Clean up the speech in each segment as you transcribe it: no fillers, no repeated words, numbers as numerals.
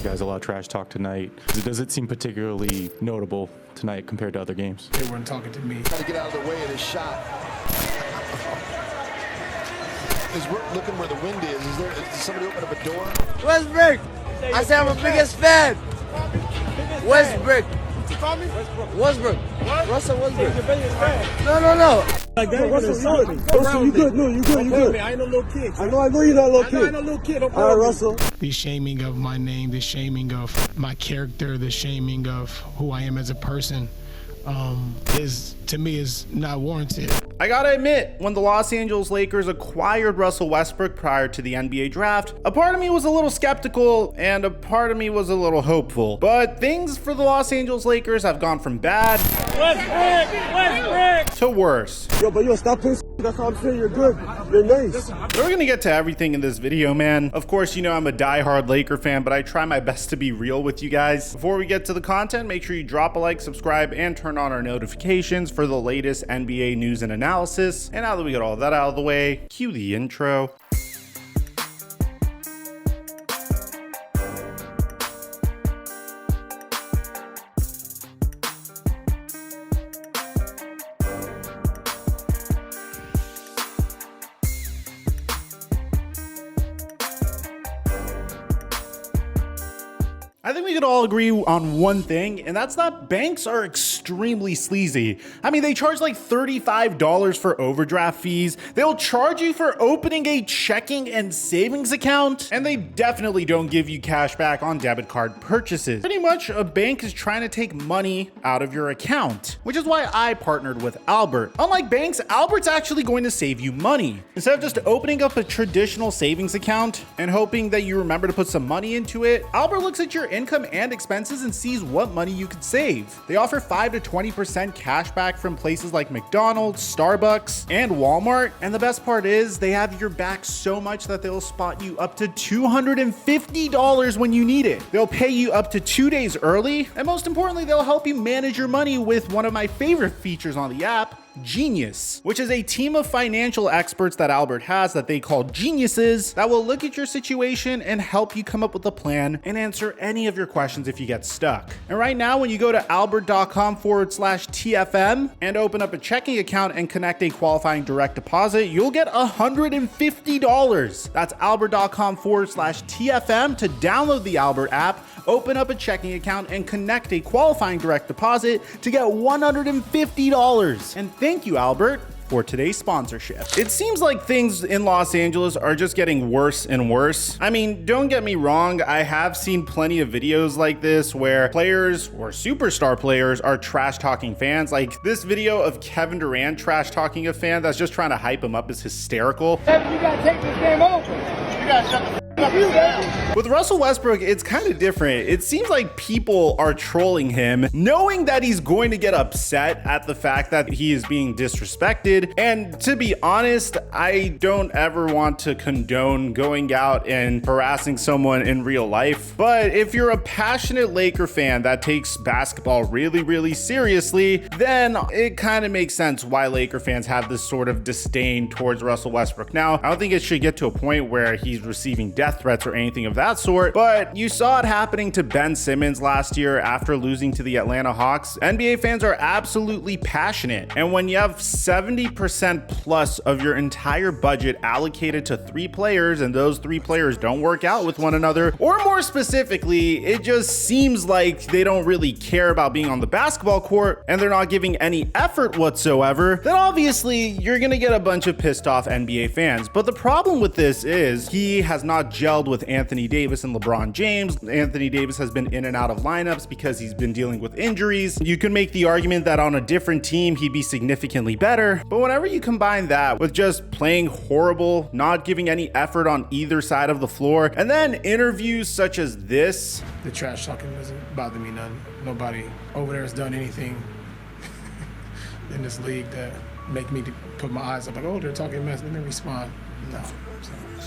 You guys, a lot of trash talk tonight. Does it seem particularly notable tonight compared to other games? They weren't talking to me. Got to get out of the way of this shot. Is looking where the wind is. Did somebody open up a door? Westbrook! I said I'm a biggest fan. Westbrook. You call me? Westbrook. What? Russell Westbrook. Your biggest fan. No. Like that, Russell, you good. Russell, you good. No, you good. You good. I ain't no little kid. I know you're not a little kid. I ain't no little kid. Don't All right, Russell. The shaming of my name, the shaming of my character, the shaming of who I am as a person, to me is not warranted. I gotta admit, when the Los Angeles Lakers acquired Russell Westbrook prior to the NBA draft, a part of me was a little skeptical and a part of me was a little hopeful. But things for the Los Angeles Lakers have gone from bad to worse. Yo, but yo, stop playing. That's all I'm saying. You're good. You're nice. We're gonna get to everything in this video, man. Of course, you know I'm a diehard Laker fan, but I try my best to be real with you guys. Before we get to the content, make sure you drop a like, subscribe, and turn on our notifications for the latest NBA news and analysis. And now that we got all that out of the way, cue the intro. I think we could all agree on one thing, and that's that banks are extremely sleazy. I mean, they charge like $35 for overdraft fees. They'll charge you for opening a checking and savings account, and they definitely don't give you cash back on debit card purchases. Pretty much, a bank is trying to take money out of your account, which is why I partnered with Albert. Unlike banks, Albert's actually going to save you money. Instead of just opening up a traditional savings account and hoping that you remember to put some money into it, Albert looks at your income and expenses and sees what money you could save. They offer 5 to 20% cash back from places like McDonald's, Starbucks, and Walmart. And the best part is they have your back so much that they'll spot you up to $250 when you need it. They'll pay you up to 2 days early. And most importantly, they'll help you manage your money with one of my favorite features on the app, Genius, which is a team of financial experts that Albert has that they call geniuses that will look at your situation and help you come up with a plan and answer any of your questions if you get stuck. And right now, when you go to albert.com/TFM and open up a checking account and connect a qualifying direct deposit, you'll get $150. That's albert.com/TFM to download the Albert app, open up a checking account, and connect a qualifying direct deposit to get $150. And thank you, Albert, for today's sponsorship. It seems like things in Los Angeles are just getting worse and worse. I mean, don't get me wrong, I have seen plenty of videos like this where players or superstar players are trash talking fans. Like this video of Kevin Durant trash talking a fan that's just trying to hype him up is hysterical. Kevin, you gotta take this game over. You gotta shut the With Russell Westbrook, it's kind of different. It seems like people are trolling him, knowing that he's going to get upset at the fact that he is being disrespected. And to be honest, I don't ever want to condone going out and harassing someone in real life. But if you're a passionate Laker fan that takes basketball really, really seriously, then it kind of makes sense why Laker fans have this sort of disdain towards Russell Westbrook. Now, I don't think it should get to a point where he's receiving death threats or anything of that sort, but you saw it happening to Ben Simmons last year after losing to the Atlanta Hawks. NBA fans are absolutely passionate, and when you have 70% plus of your entire budget allocated to 3 players and those 3 players don't work out with one another, or more specifically, it just seems like they don't really care about being on the basketball court and they're not giving any effort whatsoever, then obviously you're gonna get a bunch of pissed off NBA fans. But the problem with this is he has not gelled with Anthony Davis and LeBron James. Anthony Davis has been in and out of lineups because he's been dealing with injuries. You can make the argument that on a different team, he'd be significantly better. But whenever you combine that with just playing horrible, not giving any effort on either side of the floor, and then interviews such as this. The trash talking doesn't bother me none. Nobody over there has done anything in this league that make me put my eyes up like, oh, they're talking mess. Let me respond. No.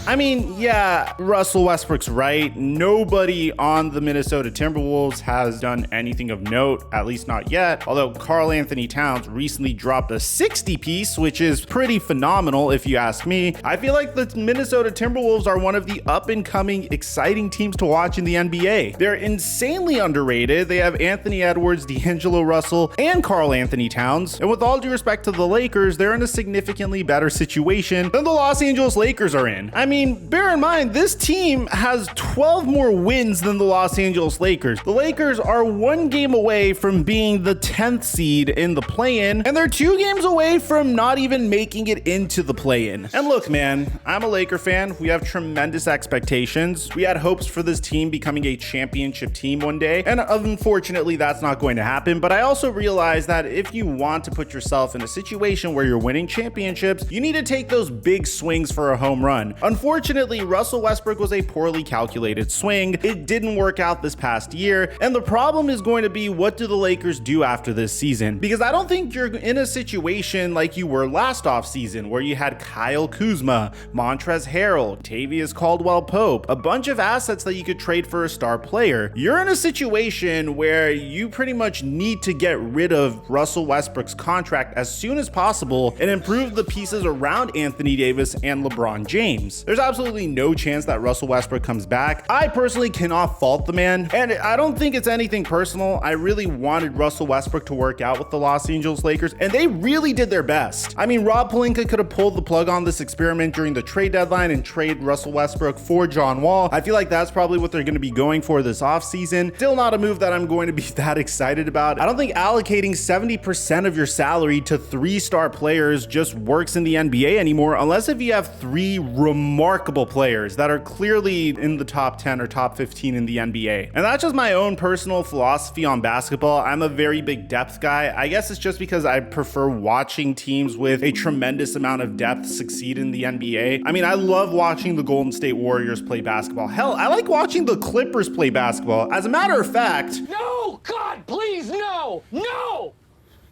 I mean, yeah, Russell Westbrook's right. Nobody on the Minnesota Timberwolves has done anything of note, at least not yet. Although Karl Anthony Towns recently dropped a 60 piece, which is pretty phenomenal if you ask me. I feel like the Minnesota Timberwolves are one of the up and coming exciting teams to watch in the NBA. They're insanely underrated. They have Anthony Edwards, D'Angelo Russell, and Karl Anthony Towns. And with all due respect to the Lakers, they're in a significantly better situation than the Los Angeles Lakers are in. I mean, bear in mind, this team has 12 more wins than the Los Angeles Lakers. The Lakers are 1 game away from being the 10th seed in the play-in, and they're 2 games away from not even making it into the play-in. And look, man, I'm a Laker fan. We have tremendous expectations. We had hopes for this team becoming a championship team one day, and unfortunately, that's not going to happen. But I also realize that if you want to put yourself in a situation where you're winning championships, you need to take those big swings for a home run. Unfortunately, Russell Westbrook was a poorly calculated swing. It didn't work out this past year, and the problem is going to be, what do the Lakers do after this season? Because I don't think you're in a situation like you were last offseason, where you had Kyle Kuzma, Montrezl Harrell, Tavius Caldwell-Pope, a bunch of assets that you could trade for a star player. You're in a situation where you pretty much need to get rid of Russell Westbrook's contract as soon as possible and improve the pieces around Anthony Davis and LeBron James. There's absolutely no chance that Russell Westbrook comes back. I personally cannot fault the man, and I don't think it's anything personal. I really wanted Russell Westbrook to work out with the Los Angeles Lakers, and they really did their best. I mean, Rob Pelinka could have pulled the plug on this experiment during the trade deadline and trade Russell Westbrook for John Wall. I feel like that's probably what they're going to be going for this offseason. Still not a move that I'm going to be that excited about. I don't think allocating 70% of your salary to 3-star players just works in the NBA anymore, unless if you have 3 remarkable players that are clearly in the top 10 or top 15 in the NBA. And that's just my own personal philosophy on basketball. I'm a very big depth guy. I guess it's just because I prefer watching teams with a tremendous amount of depth succeed in the NBA. I mean, I love watching the Golden State Warriors play basketball. Hell, I like watching the Clippers play basketball. As a matter of fact, no, God, please, no, no,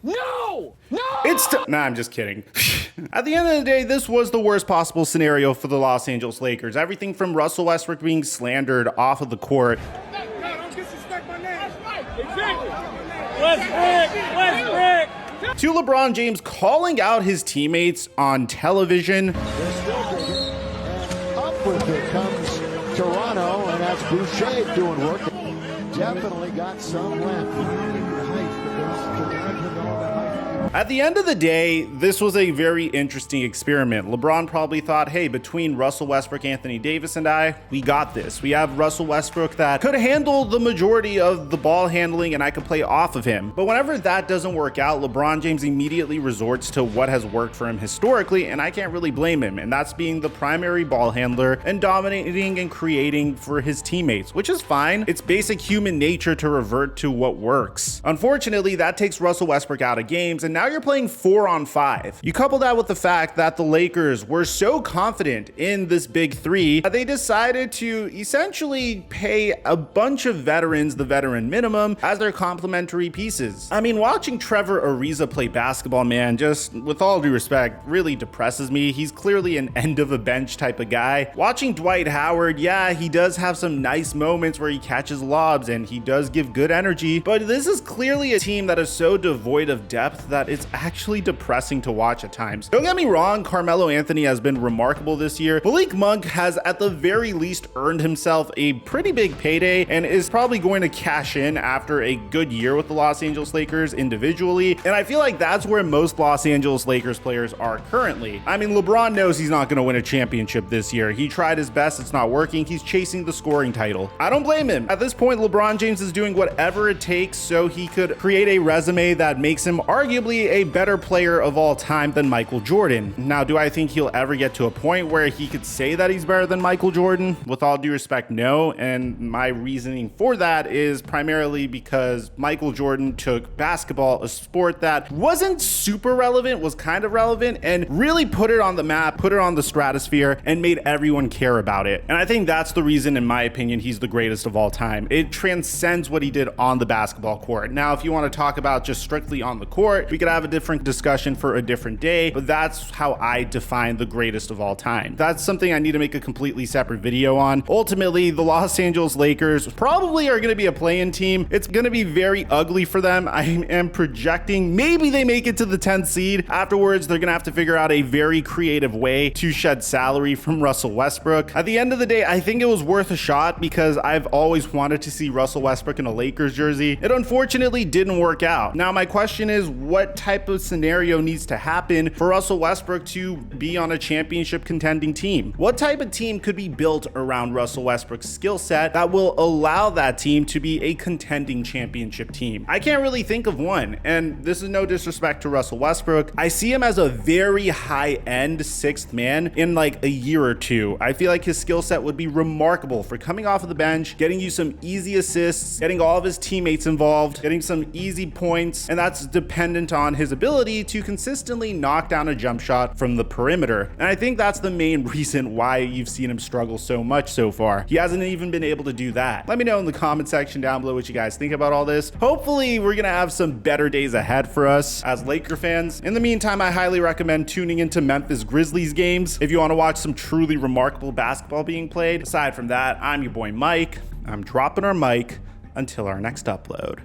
no, no. Nah, I'm just kidding. At the end of the day, this was the worst possible scenario for the Los Angeles Lakers. Everything from Russell Westbrook being slandered off of the court. To LeBron James calling out his teammates on television. Up with it comes Toronto, and that's Boucher doing work. Definitely got some left. At the end of the day, this was a very interesting experiment. LeBron probably thought, hey, between Russell Westbrook, Anthony Davis, and I, we got this. We have Russell Westbrook that could handle the majority of the ball handling, and I could play off of him. But whenever that doesn't work out, LeBron James immediately resorts to what has worked for him historically, and I can't really blame him. And that's being the primary ball handler and dominating and creating for his teammates, which is fine. It's basic human nature to revert to what works. Unfortunately, that takes Russell Westbrook out of games, and now you're playing 4-on-5. You couple that with the fact that the Lakers were so confident in this big 3 that they decided to essentially pay a bunch of veterans the veteran minimum as their complementary pieces. I mean, watching Trevor Ariza play basketball, man, just with all due respect, really depresses me. He's clearly an end of a bench type of guy. Watching Dwight Howard, yeah, he does have some nice moments where he catches lobs and he does give good energy, but this is clearly a team that is so devoid of depth that it's actually depressing to watch at times. Don't get me wrong, Carmelo Anthony has been remarkable this year. Malik Monk has at the very least earned himself a pretty big payday and is probably going to cash in after a good year with the Los Angeles Lakers individually. And I feel like that's where most Los Angeles Lakers players are currently. I mean, LeBron knows he's not going to win a championship this year. He tried his best, it's not working. He's chasing the scoring title. I don't blame him. At this point, LeBron James is doing whatever it takes so he could create a resume that makes him arguably a better player of all time than Michael Jordan. Now, do I think he'll ever get to a point where he could say that he's better than Michael Jordan? With all due respect, no. And my reasoning for that is primarily because Michael Jordan took basketball, a sport that wasn't super relevant, was kind of relevant, and really put it on the map, put it on the stratosphere, and made everyone care about it. And I think that's the reason, in my opinion, he's the greatest of all time. It transcends what he did on the basketball court. Now, if you want to talk about just strictly on the court, we could could have a different discussion for a different day, but that's how I define the greatest of all time. That's something I need to make a completely separate video on. Ultimately, the Los Angeles Lakers probably are going to be a play-in team. It's going to be very ugly for them. I am projecting maybe they make it to the 10th seed. Afterwards, they're going to have to figure out a very creative way to shed salary from Russell Westbrook. At the end of the day, I think it was worth a shot because I've always wanted to see Russell Westbrook in a Lakers jersey. It unfortunately didn't work out. Now, my question is, what type of scenario needs to happen for Russell Westbrook to be on a championship contending team? What type of team could be built around Russell Westbrook's skill set that will allow that team to be a contending championship team? I can't really think of one, and this is no disrespect to Russell Westbrook. I see him as a very high-end sixth man in like a year or two. I feel like his skill set would be remarkable for coming off of the bench, getting you some easy assists, getting all of his teammates involved, getting some easy points, and that's dependent on his ability to consistently knock down a jump shot from the perimeter. And I think that's the main reason why you've seen him struggle so much so far. He hasn't even been able to do that. Let me know in the comment section down below what you guys think about all this. Hopefully we're gonna have some better days ahead for us as Laker fans. In the meantime, I highly recommend tuning into Memphis Grizzlies games if you want to watch some truly remarkable basketball being played. Aside from that, I'm your boy Mike. I'm dropping our mic until our next upload.